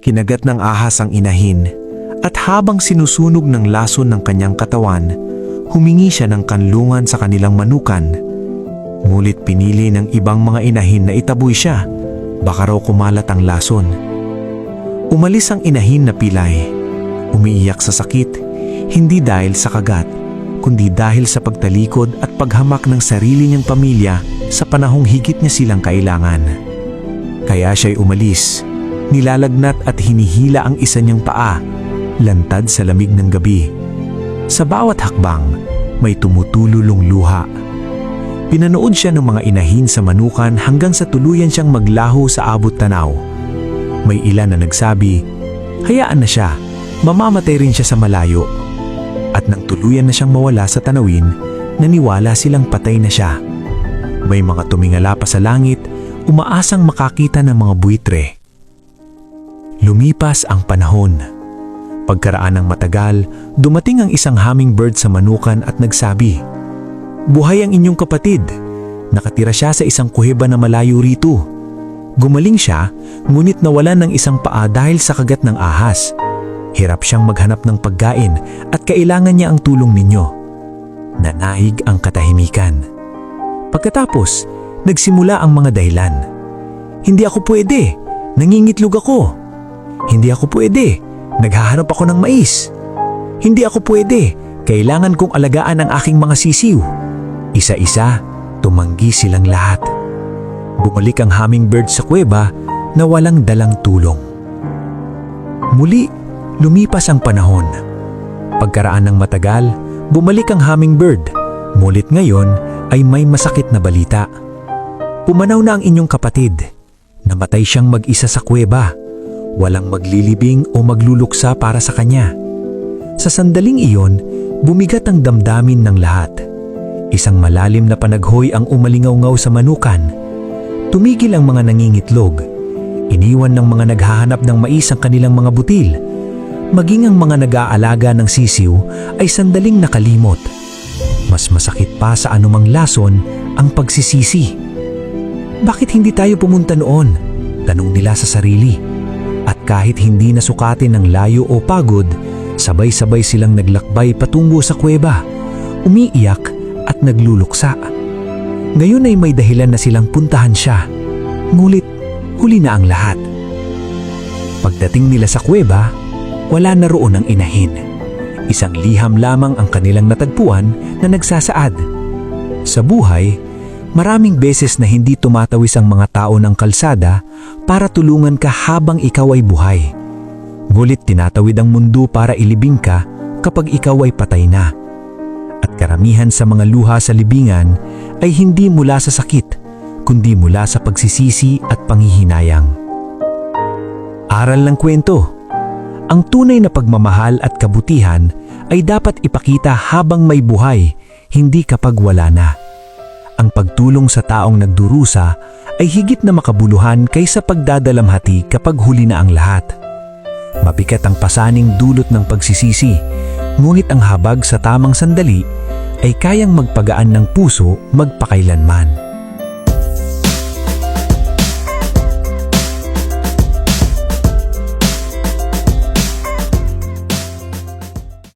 Kinagat ng ahas ang inahin at habang sinusunog ng lason ng kanyang katawan, humingi siya ng kanlungan sa kanilang manukan. Ngunit pinili ng ibang mga inahin na itaboy siya, baka raw kumalat ang lason. Umalis ang inahin na pilay, umiiyak sa sakit, hindi dahil sa kagat, kundi dahil sa pagtalikod at paghamak ng sarili niyang pamilya sa panahong higit niya silang kailangan. Kaya siya'y umalis, nilalagnat at hinihila ang isa niyang paa, lantad sa lamig ng gabi. Sa bawat hakbang, may tumutululong luha. Pinanood siya ng mga inahin sa manukan hanggang sa tuluyan siyang maglaho sa abot tanaw. May ilan na nagsabi, hayaan na siya, mamamatay rin siya sa malayo. At nang tuluyan na siyang mawala sa tanawin, naniwala silang patay na siya. May mga tumingala pa sa langit, umaasang makakita ng mga buitre. Lumipas ang panahon. Pagkaraan ng matagal, dumating ang isang hummingbird sa manukan at nagsabi, buhay ang inyong kapatid. Nakatira siya sa isang kuheba na malayo rito. Gumaling siya, ngunit nawalan ng isang paa dahil sa kagat ng ahas. Hirap siyang maghanap ng pagkain at kailangan niya ang tulong ninyo. Nanahig ang katahimikan. Pagkatapos, nagsimula ang mga dahilan. Hindi ako pwede, nangingitlog ako. Hindi ako pwede, naghahanap ako ng mais. Hindi ako pwede, kailangan kong alagaan ang aking mga sisiw. Isa-isa, tumanggi silang lahat. Bumalik ang hummingbird sa kuweba na walang dalang tulong. Muli, lumipas ang panahon. Pagkaraan ng matagal, bumalik ang hummingbird. Ngunit ngayon ay may masakit na balita. Pumanaw na ang inyong kapatid. Namatay siyang mag-isa sa kuweba. Walang maglilibing o magluluksa para sa kanya. Sa sandaling iyon, bumigat ang damdamin ng lahat. Isang malalim na panaghoy ang umalingaw-ngaw sa manukan. Tumigil ang mga nangingitlog. Iniwan ng mga naghahanap ng mais ang kanilang mga butil. Maging ang mga nag-aalaga ng sisiw ay sandaling nakalimot. Mas masakit pa sa anumang lason ang pagsisisi. Bakit hindi tayo pumunta noon? Tanong nila sa sarili. At kahit hindi nasukatin ng layo o pagod, sabay-sabay silang naglakbay patungo sa kuweba, umiiyak at nagluluksa. Ngayon ay may dahilan na silang puntahan siya, ngunit huli na ang lahat. Pagdating nila sa kuweba, wala na roon ang inahin. Isang liham lamang ang kanilang natagpuan na nagsasaad. Sa buhay, maraming beses na hindi tumatawis ang mga tao ng kalsada para tulungan ka habang ikaw ay buhay. Ngunit tinatawid ang mundo para ilibing ka kapag ikaw ay patay na. At karamihan sa mga luha sa libingan ay hindi mula sa sakit, kundi mula sa pagsisisi at panghihinayang. Aral ng kwento. Ang tunay na pagmamahal at kabutihan ay dapat ipakita habang may buhay, hindi kapag wala na. Ang pagtulong sa taong nagdurusa ay higit na makabuluhan kaysa pagdadalamhati kapag huli na ang lahat. Mabigat ang pasaning dulot ng pagsisisi, ngunit ang habag sa tamang sandali ay kayang magpagaan ng puso magpakailanman.